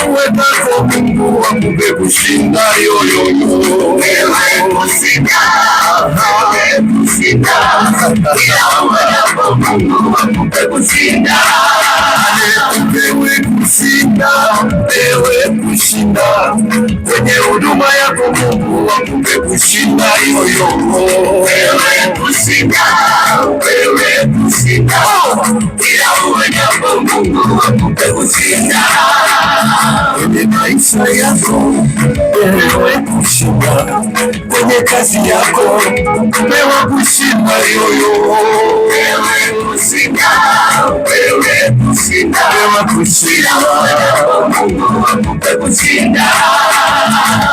uwezako Mungu akupe kushinda yoyoyo. Wewe kushinda, wewe kushinda, kila uwezako Mungu akupe kushinda. Wewe kushinda, wewe kushinda, kwenye huduma yako Mungu akupe kushinda yoyoyo. Wewe kushinda, wewe kushinda, kila uwezako Mungu akupe kushinda. Kwenye maisha yako wewe kushinda, kwenye kazi yako wewe kushinda yoyo. Wewe kushinda, wewe kushinda, wewe kushinda, Mungu akupe kushinda.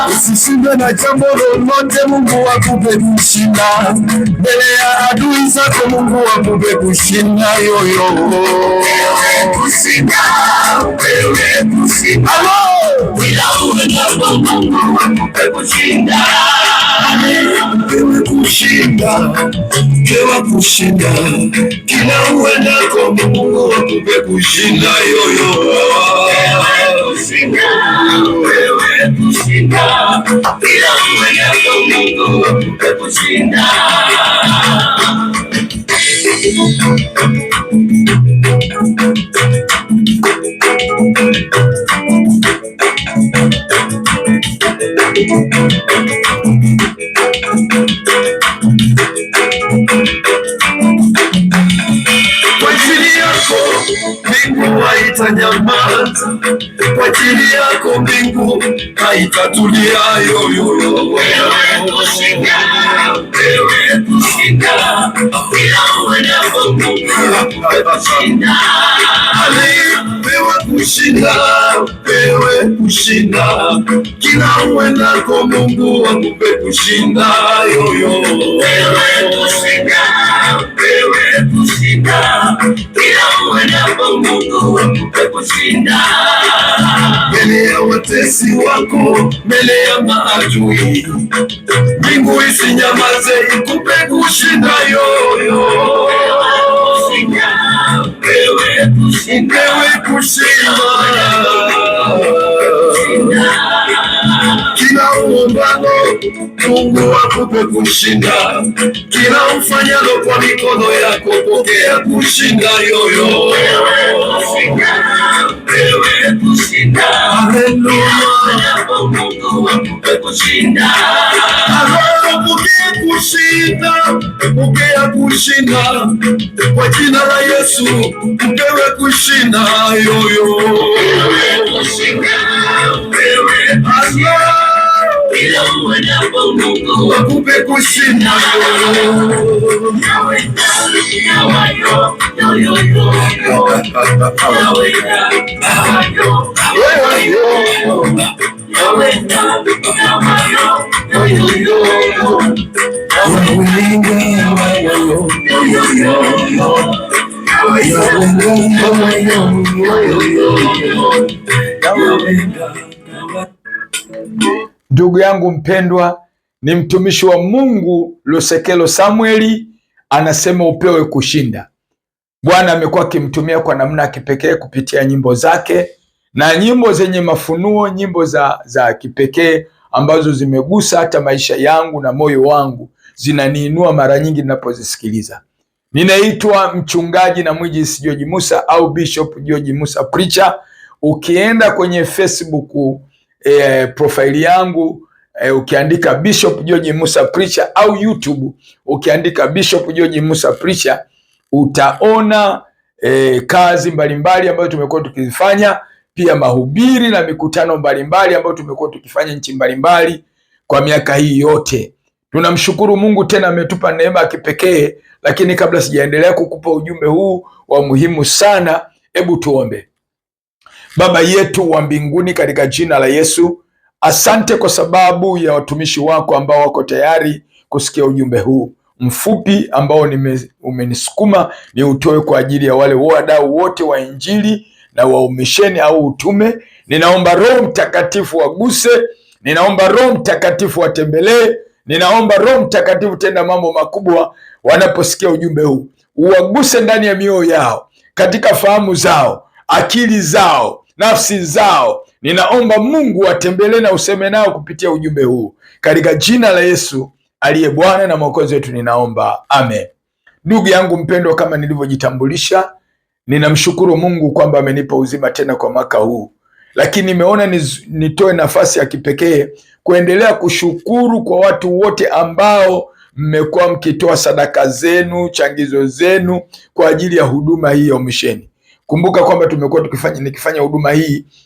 Usishindwe na jambo lolote, Mungu akupe kushinda. Mbele ya adui zako Mungu akupe kushinda yoyo. Wewe kushinda, wewe kushinda, kila uwezako Mungu akupe kushinda. Wewe kushinda, wewe kushinda, kila uwezako Mungu akupe kushinda yoyo. Wewe kushinda, wewe kushinda, kila uwezako Mungu akupe kushinda. Kwa ajili yako mbingu haitanyamaza, kwa ajili yako mbingu haitatulia yoyo. Wewe kushinda, wewe kushinda, kila uwezako Mungu akupe kushinda. Wewe kushinda, wewe kushinda, kila uwezako Mungu akupe kushinda yoyo. Wewe kushinda, wewe kushinda, kila uwezako Mungu akupe kushinda. Mbele ya watesi wako, mbele ya maadui, mbingu isinyamaze ikupe kushinda yoyo. Wewe kushinda, wewe kushinda, wewe kushinda, kila uombalo Mungu akupe kushinda. Kila ufanyalo kwa mikono yako pokea kushinda yoyo. Wewe kushinda, wewe kushinda, haleluya. Mungu akupe kushinda. Pokea kushinda, pokea kushinda, kwa jina la Yesu upewe kushinda yoyo. Wewe kushinda, wewe kushinda, kila uwezako Mungu akupe kushinda yoyo. Ndugu yangu mpendwa, ni mtumishi wa Mungu Lusekelo Samueli anasema upewe kushinda. Bwana amekuwa akimtumia kwa namna ya kipekee kupitia nyimbo zake na nyimbo zenye mafunuo, nyimbo za kipekee ambazo zimegusa hata maisha yangu na moyo wangu, zinaniinua mara nyingi ninapozisikiliza. Ninaitwa mchungaji na mwinjilisti George Musa au Bishop George Musa Preacher. Ukienda kwenye Facebook profile yangu ukiandika Bishop George Musa Preacher au YouTube ukiandika Bishop George Musa Preacher, utaona kazi mbalimbali ambazo tumekuwa tukizifanya, pia mahubiri na mikutano mbalimbali ambayo tumekuwa tukifanya nchi mbalimbali kwa miaka hii yote. Tunamshukuru Mungu tena ametupa neema ya kipekee. Lakini kabla sijaendelea kukupa ujumbe huu wa muhimu sana, hebu tuombe. Baba yetu wa mbinguni, katika jina la Yesu, asante kwa sababu ya watumishi wako ambao wako tayari kusikia ujumbe huu mfupi ambao umenisukuma ni utoe kwa ajili ya wale wadau wote wa Injili na wa umisheni au utume. Ninaomba Roho Mtakatifu waguse, ninaomba Roho Mtakatifu watembelee, ninaomba Roho Mtakatifu tenda mambo makubwa wanaposikia ujumbe huu. Uwaguse ndani ya mioyo yao, katika fahamu zao, akili zao, nafsi zao, Ninaomba Mungu atembelee na useme nao kupitia ujumbe huu, katika jina la Yesu aliye Bwana na Mwokozi wetu ninaomba, amen. Ndugu yangu mpendwa, kama nilivyojitambulisha, ninamshukuru Mungu kwamba amenipa uzima tena kwa mwaka huu, lakini nimeona nitoe nafasi ya kipekee kuendelea kushukuru kwa watu wote ambao mmekuwa mkitoa sadaka zenu, changizo zenu kwa ajili ya huduma hii ya umisheni. Kumbuka kwamba tumekuwa nikifanya huduma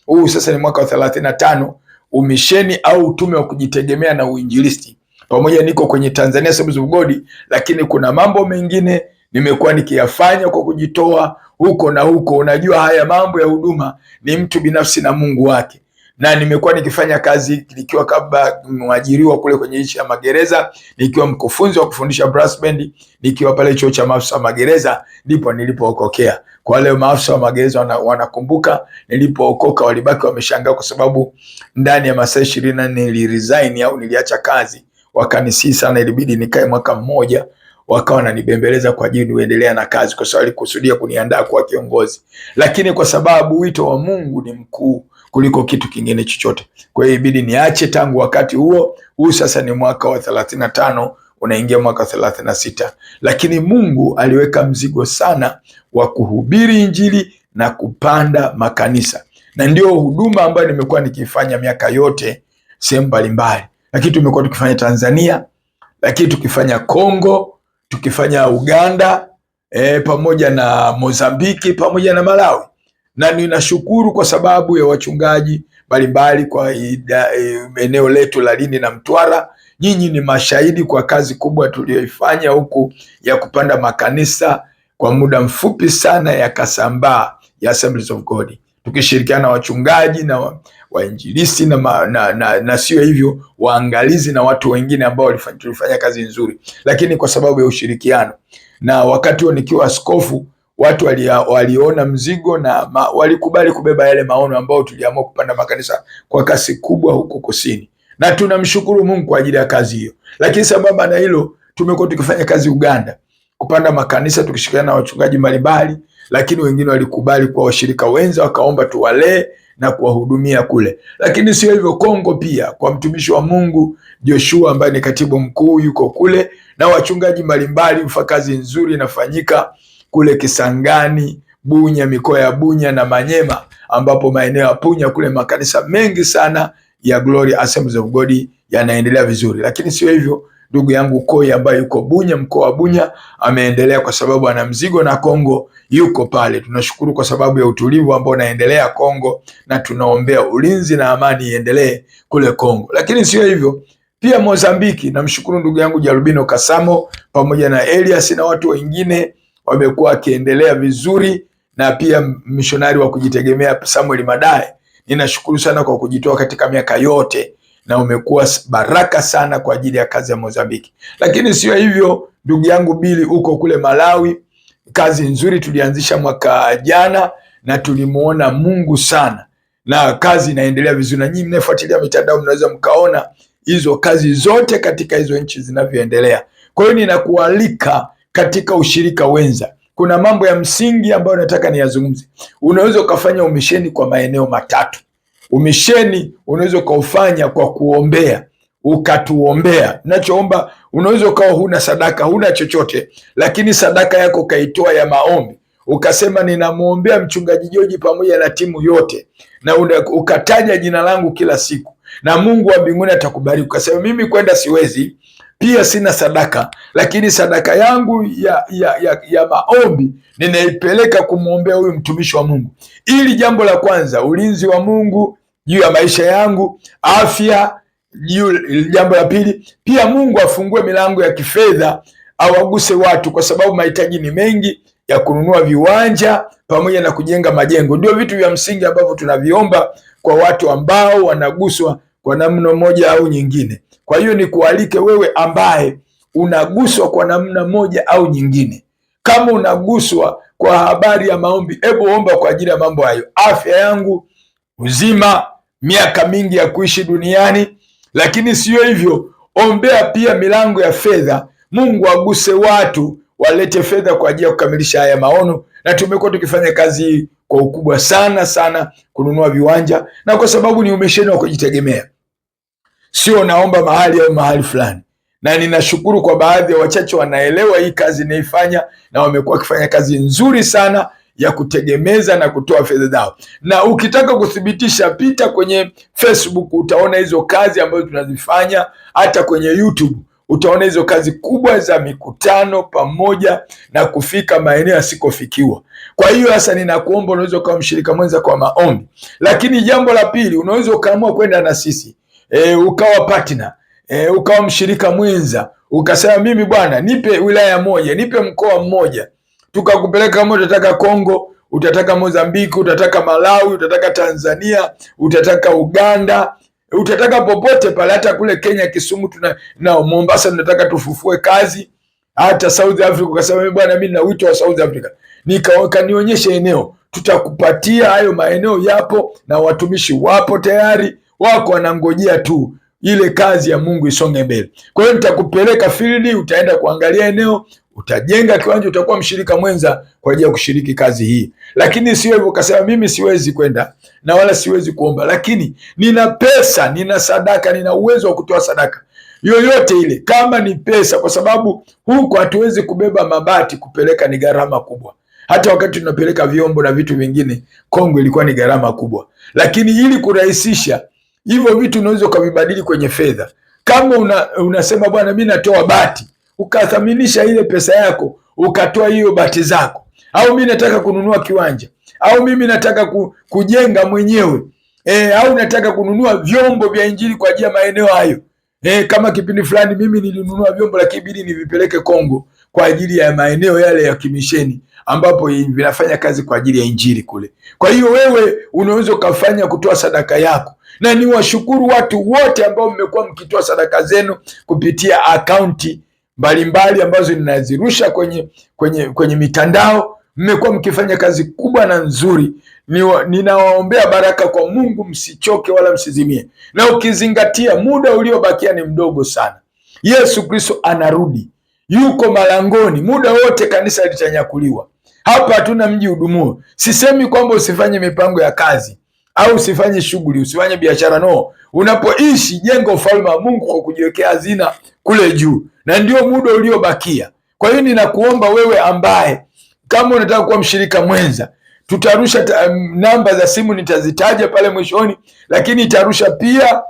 huu sasa ni mwaka wa 35 umisheni au utume wa kujitegemea na uinjilisti. Pamoja niko kwenye Tanzania Assemblies of God, lakini kuna mambo mengine nimekuwa nikiyafanya kwa kujitoa huko na huko. Unajua haya mambo ya huduma ni mtu binafsi na Mungu wake, na nimekuwa nikifanya kazi nikiwa kabla mwajiriwa kule kwenye nchi ya magereza, nikiwa mkufunzi wa kufundisha brass band, nikiwa pale chuo cha maafisa wa magereza, ndipo nilipookokea. Kwa wale maafisa wa magereza wanakumbuka nilipookoka, walibaki wameshangaa kwa sababu ndani ya masaa 24 niliresign au niliacha kazi. Wakanisii sana, ilibidi nikae mwaka mmoja, wakawa wananibembeleza kwa ajili niendelea na kazi, kwa sababu walikusudia kuniandaa kuwa kiongozi, lakini kwa sababu wito wa Mungu ni mkuu kuliko kitu kingine chochote, kwa hiyo ibidi niache tangu wakati huo. Sasa ni mwaka wa 35 unaingia mwaka 36, lakini Mungu aliweka mzigo sana wa kuhubiri Injili na kupanda makanisa, na ndio huduma ambayo nimekuwa nikifanya miaka yote sehemu mbalimbali. Lakini tumekuwa tukifanya Tanzania, lakini tukifanya Kongo, tukifanya Uganda, pamoja na Mozambiki, pamoja na Malawi. Na ninashukuru kwa sababu ya wachungaji mbalimbali kwa eneo letu la Lindi na Mtwara. Nyinyi ni mashahidi kwa kazi kubwa tuliyoifanya huku ya kupanda makanisa kwa muda mfupi sana yakasambaa, ya Assemblies of God, tukishirikiana na wachungaji na wainjilisti na sio hivyo waangalizi na watu wengine ambao tulifanya kazi nzuri, lakini kwa sababu ya ushirikiano. Na wakati huo nikiwa askofu, watu waliona mzigo na walikubali kubeba yale maono ambao tuliamua kupanda makanisa kwa kasi kubwa huko kusini, na tunamshukuru Mungu kwa ajili ya kazi hiyo. Lakini sambamba na hilo, tumekuwa tukifanya kazi Uganda, kupanda makanisa tukishirikiana na wachungaji mbalimbali, lakini wengine walikubali kwa washirika wenza, wakaomba tuwalee na kuwahudumia kule. Lakini sio hivyo, Kongo pia kwa mtumishi wa Mungu Joshua ambaye ni katibu mkuu yuko kule, na wachungaji mbalimbali. Kazi nzuri inafanyika kule Kisangani, Bunya, mikoa ya Bunya na Manyema, ambapo maeneo ya Punya kule makanisa mengi sana ya Glory Assemblies of God yanaendelea vizuri. Lakini sio hivyo, ndugu yangu Koi ambaye yuko Bunya, mkoa wa Bunya, ameendelea kwa sababu ana mzigo na Kongo, yuko pale. Tunashukuru kwa sababu ya utulivu ambao unaendelea Kongo, na tunaombea ulinzi na amani iendelee kule Kongo. Lakini sio hivyo, pia Mozambiki, namshukuru ndugu yangu Jarubino Kasamo pamoja na Elias na watu wengine wamekuwa wakiendelea vizuri, na pia mishonari wa kujitegemea Samuel Madae, ninashukuru sana kwa kujitoa katika miaka yote, na umekuwa baraka sana kwa ajili ya kazi ya Mozambiki. Lakini sio hivyo, ndugu yangu Bili uko kule Malawi, kazi nzuri tulianzisha mwaka jana na tulimuona Mungu sana, na kazi inaendelea vizuri, na nyinyi mnafuatilia mitandao mnaweza mkaona hizo kazi zote katika hizo nchi zinavyoendelea. Kwa hiyo ninakualika katika ushirika wenza. Kuna mambo ya msingi ambayo nataka niyazungumze. Unaweza ukafanya umisheni kwa maeneo matatu. Umisheni unaweza ukaufanya kwa kuombea, ukatuombea. Nachoomba, unaweza ukawa huna sadaka, huna chochote, lakini sadaka yako kaitoa ya maombi, ukasema ninamuombea mchungaji Joji pamoja na timu yote, na ukataja jina langu kila siku, na Mungu wa mbinguni atakubariki. Ukasema mimi kwenda siwezi, pia sina sadaka, lakini sadaka yangu ya maombi ninaipeleka kumwombea huyu mtumishi wa Mungu, ili jambo la kwanza, ulinzi wa Mungu juu ya maisha yangu, afya juu. Jambo la pili, pia Mungu afungue milango ya kifedha, awaguse watu, kwa sababu mahitaji ni mengi ya kununua viwanja pamoja na kujenga majengo. Ndio vitu vya msingi ambavyo tunaviomba kwa watu ambao wanaguswa kwa namna moja au nyingine. Kwa hiyo nikualike wewe ambaye unaguswa kwa namna moja au nyingine, kama unaguswa kwa habari ya maombi, hebu omba kwa ajili ya mambo hayo: afya yangu, uzima, miaka mingi ya kuishi duniani. Lakini sio hivyo, ombea pia milango ya fedha. Mungu aguse watu walete fedha kwa ajili ya kukamilisha haya maono, na tumekuwa tukifanya kazi hii kwa ukubwa sana sana, kununua viwanja, na kwa sababu ni umesheni wa kujitegemea, sio naomba mahali au mahali fulani. Na ninashukuru kwa baadhi ya wachache wanaelewa hii kazi inaifanya, na wamekuwa wakifanya kazi nzuri sana ya kutegemeza na kutoa fedha zao. Na ukitaka kuthibitisha, pita kwenye Facebook, utaona hizo kazi ambazo tunazifanya. Hata kwenye YouTube utaona hizo kazi kubwa za mikutano pamoja na kufika maeneo yasikofikiwa. Kwa hiyo sasa ninakuomba, unaweza ukawa mshirika mwenza kwa maombi. Lakini jambo la pili, unaweza ukaamua kwenda na sisi ukawa partner, ukawa mshirika mwenza, ukasema mimi bwana, nipe wilaya moja, nipe mkoa mmoja, tukakupeleka. Kama utataka Kongo, utataka Mozambiki, utataka Malawi, utataka Tanzania, utataka Uganda, utataka popote pale, hata kule Kenya Kisumu na Mombasa tunataka tufufue kazi, hata South Africa. Ukasema mimi bwana, mimi na wito wa South Africa, nionyeshe eneo, tutakupatia. Hayo maeneo yapo na watumishi wapo tayari, wako wanangojea tu ile kazi ya Mungu isonge mbele. Kwa hiyo nitakupeleka field, utaenda kuangalia eneo, utajenga kiwanja, utakuwa mshirika mwenza kwa ajili ya kushiriki kazi hii. Lakini sio hivyo ukasema mimi siwezi kwenda na wala siwezi kuomba, lakini nina pesa, nina sadaka, nina uwezo wa kutoa sadaka yoyote ile, kama ni pesa, kwa sababu huko hatuwezi kubeba mabati kupeleka, ni gharama kubwa. Hata wakati tunapeleka vyombo na vitu vingine Kongo ilikuwa ni gharama kubwa, lakini ili kurahisisha hivyo vitu unaweza ukavibadili kwenye fedha. Kama unasema bwana, mimi natoa bati, ukathaminisha ile pesa yako, ukatoa hiyo bati zako, au mimi nataka kununua kiwanja, au mimi nataka kujenga mwenyewe, au nataka kununua vyombo vya injili kwa ajili ya maeneo hayo. Kama kipindi fulani mimi nilinunua vyombo, lakini bidi nivipeleke Kongo kwa ajili ya maeneo yale ya kimisheni ambapo vinafanya kazi kwa ajili ya injili kule. Kwa hiyo wewe unaweza ukafanya kutoa sadaka yako, na niwashukuru watu wote ambao mmekuwa mkitoa sadaka zenu kupitia akaunti mbalimbali ambazo ninazirusha kwenye mitandao. Mmekuwa mkifanya kazi kubwa na nzuri. Ninawaombea baraka kwa Mungu, msichoke wala msizimie, na ukizingatia muda uliobakia ni mdogo sana. Yesu Kristo anarudi, yuko malangoni, muda wote kanisa litanyakuliwa. Hapa hatuna mji udumuo. Sisemi kwamba usifanye mipango ya kazi au usifanye shughuli, usifanye biashara, no. Unapoishi, jenga ufalme wa Mungu kwa kujiwekea hazina kule juu, na ndio muda uliobakia. Kwa hiyo ninakuomba wewe ambaye kama unataka kuwa mshirika mwenza, tutarusha namba za simu, nitazitaja pale mwishoni, lakini nitarusha pia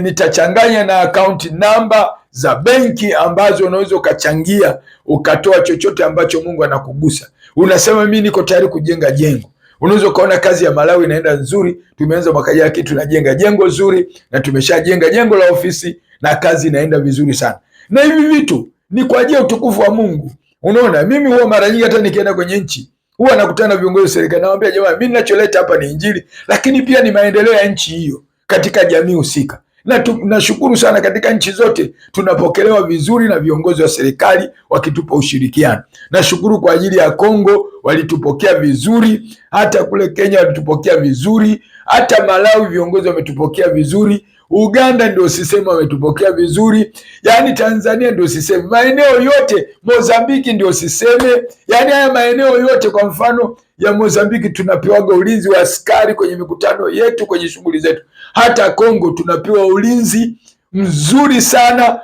nitachanganya na akaunti namba za benki ambazo unaweza ukachangia ukatoa chochote ambacho Mungu anakugusa. Unasema mimi niko tayari kujenga jengo. Unaweza ukaona kazi ya Malawi inaenda nzuri, tumeanza mwaka jana kitu tunajenga jengo zuri, na tumeshajenga jengo la ofisi na kazi inaenda vizuri sana. Na hivi vitu ni kwa ajili ya utukufu wa Mungu. Unaona, mimi huwa mara nyingi hata nikienda kwenye nchi huwa nakutana na viongozi wa serikali, nawaambia jamani, mimi ninacholeta hapa ni injili, lakini pia ni maendeleo ya nchi hiyo katika jamii husika. Na tunashukuru sana, katika nchi zote tunapokelewa vizuri na viongozi wa serikali wakitupa ushirikiano. Nashukuru kwa ajili ya Kongo, walitupokea vizuri, hata kule Kenya walitupokea vizuri, hata Malawi viongozi wametupokea vizuri, Uganda ndio sisema wametupokea vizuri, yani Tanzania ndio siseme, maeneo yote, Mozambiki ndio siseme, yani haya maeneo yote. Kwa mfano ya Mozambiki tunapewaga ulinzi wa askari kwenye mikutano yetu, kwenye shughuli zetu. Hata Kongo tunapewa ulinzi mzuri sana,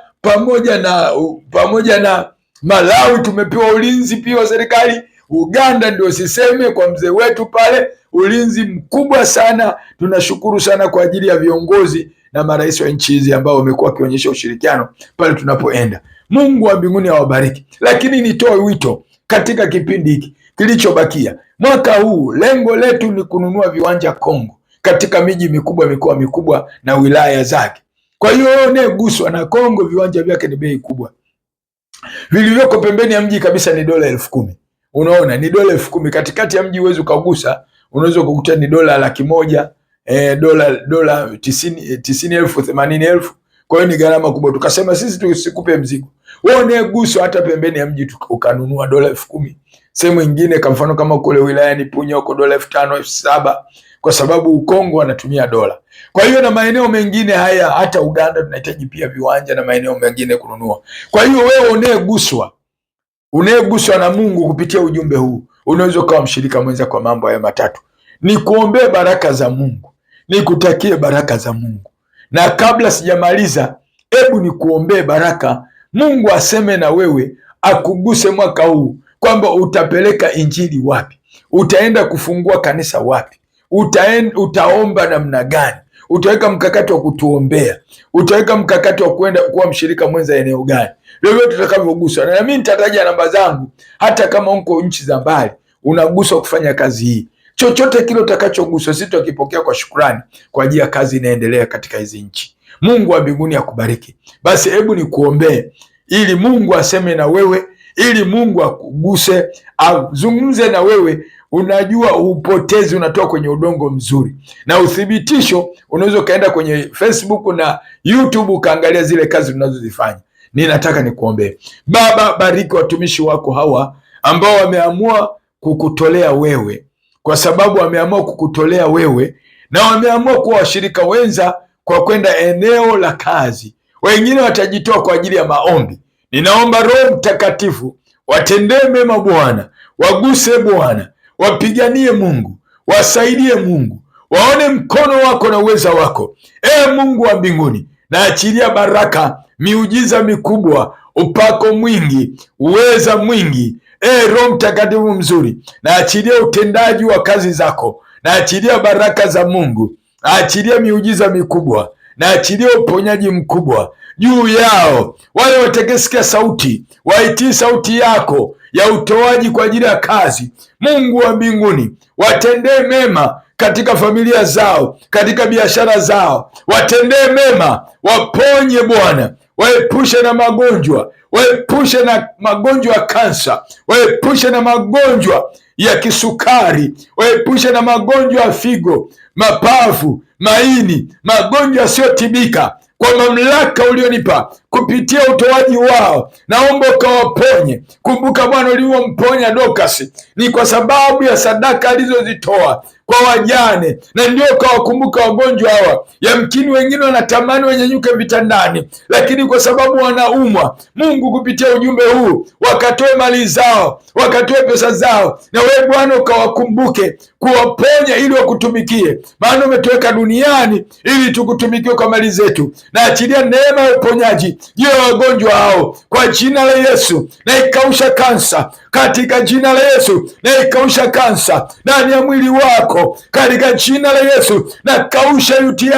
pamoja na Malawi tumepewa ulinzi pia wa serikali. Uganda ndio siseme, kwa mzee wetu pale, ulinzi mkubwa sana. Tunashukuru sana kwa ajili ya viongozi na marais wa nchi hizi ambao wamekuwa wakionyesha ushirikiano pale tunapoenda. Mungu wa mbinguni awabariki. Lakini nitoe wito katika kipindi hiki kilichobakia mwaka huu, lengo letu ni kununua viwanja Kongo katika miji mikubwa, mikoa mikubwa na wilaya zake. Kwa hiyo wewe unayeguswa na Kongo, viwanja vyake ni bei kubwa. Vilivyoko pembeni ya mji kabisa ni dola 10,000. Unaona, ni dola 10,000. Katikati ya mji huwezi ukagusa, unaweza kukuta ni dola 100,000, dola 90,000, 80,000. Kwa hiyo ni gharama kubwa. Tukasema sisi tusikupe mzigo. Wewe unayeguswa hata pembeni ya mji ukanunua dola 10,000. Sehemu nyingine kwa mfano kama kule wilayani Punya huko dola 5,000, 7,000, kwa sababu Kongo wanatumia dola. Kwa hiyo na maeneo mengine haya, hata Uganda tunahitaji pia viwanja na maeneo mengine kununua. Kwa hiyo wewe unayeguswa, unayeguswa na Mungu kupitia ujumbe huu, unaweza ukawa mshirika mwenza kwa mambo haya matatu. Nikuombee baraka za Mungu, nikutakie baraka za Mungu. Na kabla sijamaliza, hebu nikuombee baraka. Mungu aseme na wewe, akuguse mwaka huu, kwamba utapeleka injili wapi, utaenda kufungua kanisa wapi, utaomba namna gani, utaweka mkakati wa kutuombea, utaweka mkakati wa kwenda kuwa mshirika mwenza eneo gani, vyovyote tutakavyoguswa. Na mimi nitataja namba zangu, hata kama uko nchi za mbali unaguswa kufanya kazi hii. Chochote kile utakachoguswa, sisi tutakipokea kwa shukrani, kwa ajili ya kazi inaendelea katika hizi nchi. Mungu wa mbinguni akubariki. Basi hebu nikuombee ili Mungu aseme na wewe, ili Mungu akuguse, azungumze na wewe. Unajua upotezi unatoka kwenye udongo mzuri, na uthibitisho unaweza ukaenda kwenye Facebook na YouTube ukaangalia zile kazi tunazozifanya. Ninataka nikuombee. Baba, bariki watumishi wako hawa ambao wameamua kukutolea wewe, kwa sababu wameamua kukutolea wewe na wameamua kuwa washirika wenza kwa kwenda eneo la kazi. Wengine watajitoa kwa ajili ya maombi. Ninaomba Roho Mtakatifu watendee mema Bwana, waguse Bwana, wapiganie Mungu, wasaidie Mungu, waone mkono wako na uweza wako. Mungu wa mbinguni, naachilia baraka, miujiza mikubwa, upako mwingi, uweza mwingi. Roho Mtakatifu mzuri, naachilia utendaji wa kazi zako, naachilia baraka za Mungu, naachilia miujiza mikubwa, naachilia uponyaji mkubwa juu yao. Wale watakesikia sauti, waitii sauti yako ya utoaji kwa ajili ya kazi. Mungu wa mbinguni, watendee mema katika familia zao, katika biashara zao, watendee mema, waponye Bwana, waepushe na magonjwa, waepushe na magonjwa ya kansa, waepushe na magonjwa ya kisukari, waepushe na magonjwa ya figo, mapafu, maini, magonjwa yasiyotibika. Kwa mamlaka ulionipa kupitia utoaji wao, naomba ukawaponye. Kumbuka Bwana, ulivyomponya Dorcas ni kwa sababu ya sadaka alizozitoa kwa wajane, na ndio ukawakumbuka wagonjwa hawa. Yamkini wengine wanatamani wenyenyuke vitandani, lakini kwa sababu wanaumwa, Mungu kupitia ujumbe huu wakatoe mali zao, wakatoe pesa zao, na wewe Bwana ukawakumbuke kuwaponya ili wakutumikie, maana umetuweka duniani ili tukutumikie kwa mali zetu. Na achilia neema ya uponyaji juu ya wagonjwa hao kwa jina la Yesu, na ikausha kansa katika jina la Yesu, na ikausha kansa ndani ya mwili wako katika jina la Yesu, na kausha UTI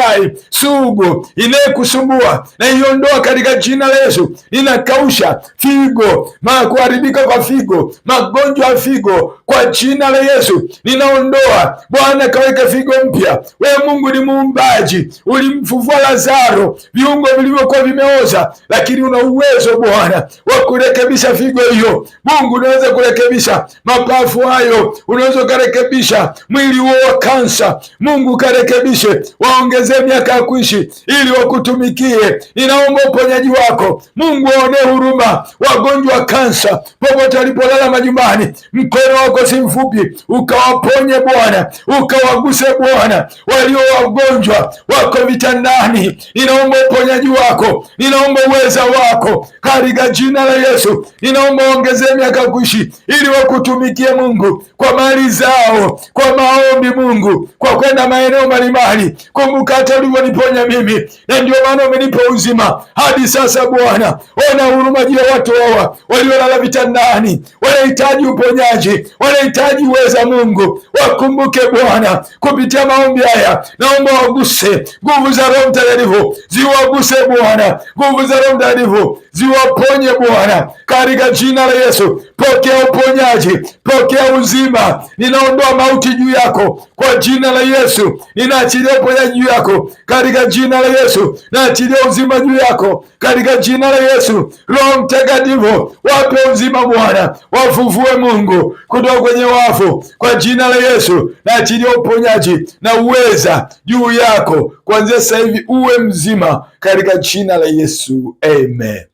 sugu inayekusumbua na iondoa katika jina la Yesu. Ninakausha figo, kuharibika kwa figo, magonjwa ya figo kwa jina la Yesu ninaondoa. Bwana, kaweke figo mpya. Wewe Mungu ni muumbaji, ulimfufua Lazaro, viungo vilivyokuwa vimeoza, lakini una uwezo Bwana wa kurekebisha figo hiyo. Mungu, unaweza kurekebisha mapafu hayo, unaweza kurekebisha mwili huo wa kansa. Mungu, karekebishe, waongezee miaka ya kuishi ili wakutumikie. Ninaomba uponyaji wako Mungu, waonee huruma wagonjwa wa kansa popote walipolala majumbani. Mkono wako si mfupi, ukawaponye Bwana, ukawaguse Bwana walio wagonjwa wako vitandani. Ninaomba uponyaji wako, ninaomba uweza wako katika jina la Yesu. Ninaomba waongezee miaka kuishi ili wakutumikie Mungu kwa mali zao, kwa maombi Mungu, kwa kwenda maeneo mbalimbali. Kumbuka hata ulivyoniponya mimi, na ndio maana umenipa uzima hadi sasa. Bwana, ona huruma juu ya watu hawa waliolala vitandani, wanahitaji uponyaji, wanahitaji uweza Mungu. Wakumbuke Bwana kupitia maombi haya. Naomba waguse, nguvu za Roho Mtakatifu ziwaguse Bwana, nguvu za Roho Mtakatifu ziwaponye Bwana katika jina la Yesu. Pokea uponyaji, pokea uzima. Ninaondoa mauti juu yako kwa jina la Yesu. Ninaachilia uponyaji juu yako katika jina la Yesu. Naachilia uzima juu yako katika jina la Yesu. Roho Mtakatifu wape uzima Bwana, wafufue Mungu kutoka kwenye wafu kwa jina la Yesu. Naachilia uponyaji na uweza juu yako kuanzia sasa hivi, uwe mzima katika jina la Yesu, amen.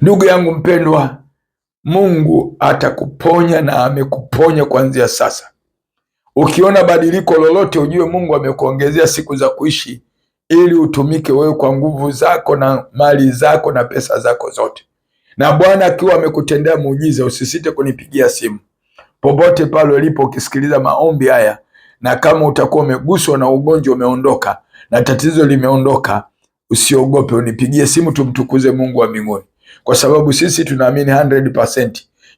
Ndugu yangu mpendwa, Mungu atakuponya na amekuponya kuanzia sasa. Ukiona badiliko lolote, ujue Mungu amekuongezea siku za kuishi ili utumike wewe kwa nguvu zako na mali zako na pesa zako zote. Na Bwana akiwa amekutendea muujiza, usisite kunipigia simu popote pale ulipo ukisikiliza maombi haya. Na kama utakuwa umeguswa na ugonjwa umeondoka na tatizo limeondoka, usiogope, unipigie simu, tumtukuze Mungu wa mbinguni, kwa sababu sisi tunaamini 100%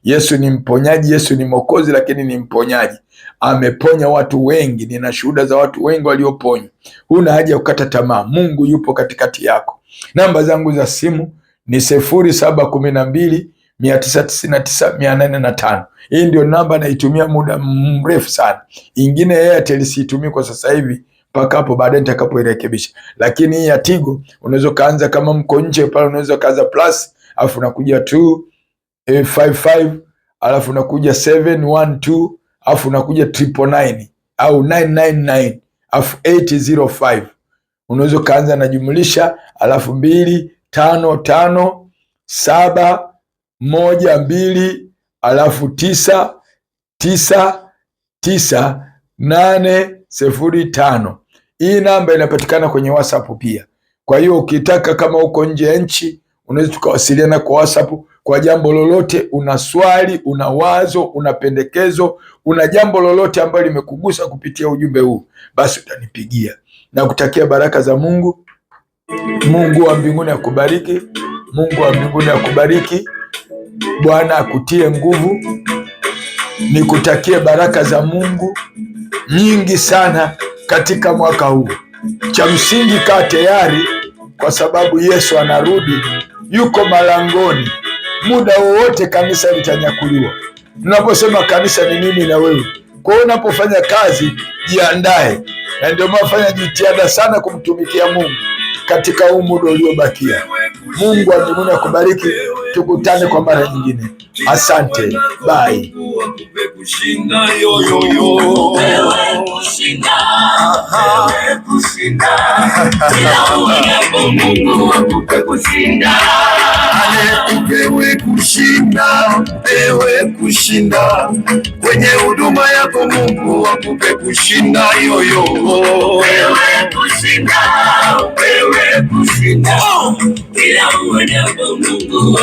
Yesu ni mponyaji, Yesu ni mwokozi, lakini ni mponyaji. Ameponya watu wengi, nina shuhuda za watu wengi walioponywa. Huna haja ya kukata tamaa, Mungu yupo katikati yako. Namba zangu za simu ni 0712999805. Hii ndio namba naitumia muda mrefu sana. Ingine Airtel siitumii kwa sasa hivi mpaka hapo baadaye nitakapoirekebisha. Lakini hii ya Tigo unaweza kaanza, kama mko nje pale unaweza kaanza plus, alafu unakuja 255, alafu unakuja 712, alafu unakuja 999 au 999, alafu 805. Unaweza kaanza na jumlisha, alafu 2557112, alafu 9999805. Hii namba inapatikana kwenye WhatsApp pia. Kwa hiyo ukitaka, kama uko nje ya nchi, unaweza tukawasiliana kwa WhatsApp kwa jambo lolote. Una swali, una wazo, una pendekezo, una jambo lolote ambalo limekugusa kupitia ujumbe huu, basi utanipigia. Na kutakia baraka za Mungu. Mungu wa mbinguni akubariki. Mungu wa mbinguni akubariki. Bwana akutie nguvu. Nikutakie baraka za Mungu nyingi sana katika mwaka huu. Cha msingi, kaa tayari, kwa sababu Yesu anarudi, yuko malangoni. Muda wowote kanisa litanyakuliwa. Tunaposema kanisa ni mimi na wewe. Kwa hiyo unapofanya kazi, jiandae, na ndio mafanya jitihada sana kumtumikia Mungu katika huu muda uliobakia. Mungu wa mbinguni akubariki. Tukutane kwa mara nyingine. Asante. Bye. Upewe kushinda kwenye huduma yako, Mungu akupe kushinda yoyo. Upewe kushinda kila uendapo, Mungu